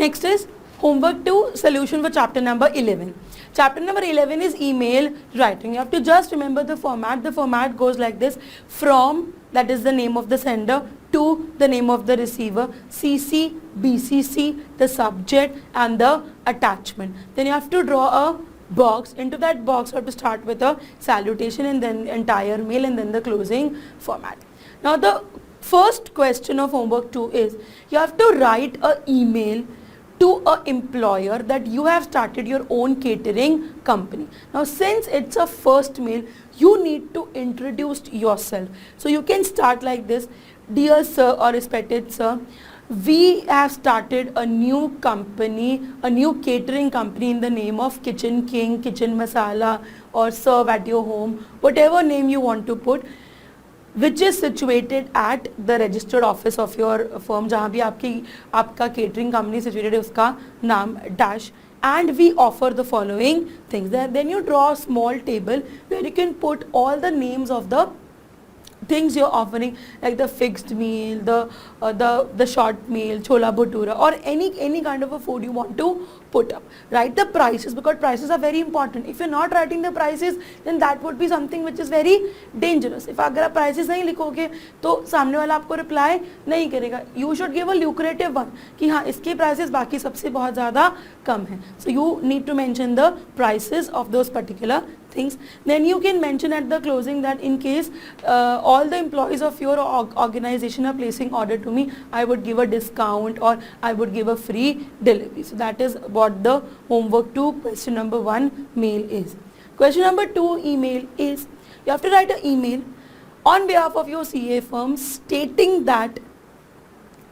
Next is homework 2 solution for chapter number 11. Chapter number 11 is email writing. You have to just remember the format. The format goes like this: from, that is the name of the sender, to the name of the receiver, CC, BCC, the subject and the attachment. Then you have to draw a box. Into that box you have to start with a salutation and then entire mail and then the closing format. Now the first question of homework 2 is you have to write a email to a employer that you have started your own catering company. Now since it's a first mail, you need to introduce yourself. So you can start like this: dear sir or respected sir, we have started a new company, a new catering company in the name of Kitchen King, Kitchen Masala, or Serve at Your Home, whatever name you want to put, which is situated at the registered office of your firm, जहाँ भी आपका catering company situated है उसका नाम dash, and we offer the following things. Then you draw a small table where you can put all the names of the things you're offering, like the fixed meal, the short meal, chola bhatura, or any kind of a food you want to put up. Write the prices, because prices are very important. If you're not writing the prices, then that would be something which is very dangerous. If अगर आप prices नहीं लिखोगे तो सामने वाला आपको reply नहीं करेगा. You should give a lucrative one कि हाँ इसके prices बाकी सबसे बहुत ज़्यादा कम है. So you need to mention the prices of those particular things. Then you can mention at the closing that in case all the employees of your organization are placing order to me, I would give a discount or I would give a free delivery. So that is what the homework 2 question number 1 mail is. Question number 2 email is you have to write an email on behalf of your CA firm stating that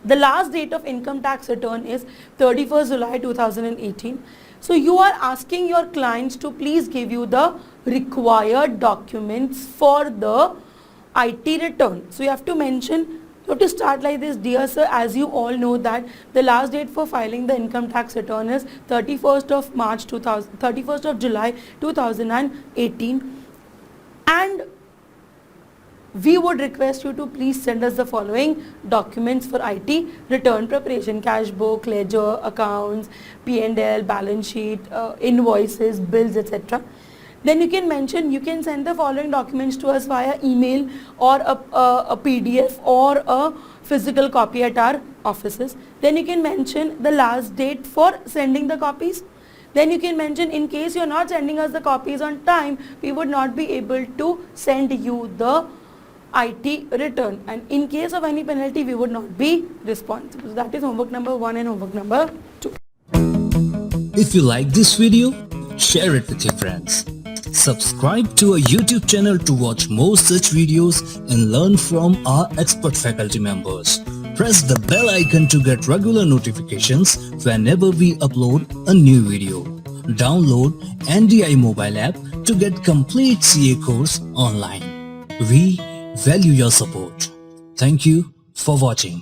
the last date of income tax return is 31st July 2018. So you are asking your clients to please give you the required documents for the IT return. So you have to mention, you have to start like this: dear sir, as you all know that the last date for filing the income tax return is 31st of July 2018, and we would request you to please send us the following documents for IT return preparation: cash book, ledger, accounts, P&L, balance sheet, invoices, bills, etc. Then you can mention, you can send the following documents to us via email or a PDF or a physical copy at our offices. Then you can mention the last date for sending the copies. Then you can mention, in case you are not sending us the copies on time, we would not be able to send you the IT return, and in case of any penalty we would not be responsible. So that is homework number 1 and homework number 2. If you like this video, share it with your friends. Subscribe to our YouTube channel to watch more such videos and learn from our expert faculty members. Press the bell icon to get regular notifications whenever we upload a new video. Download NDI mobile app to get complete CA course online. We value your support. Thank you for watching.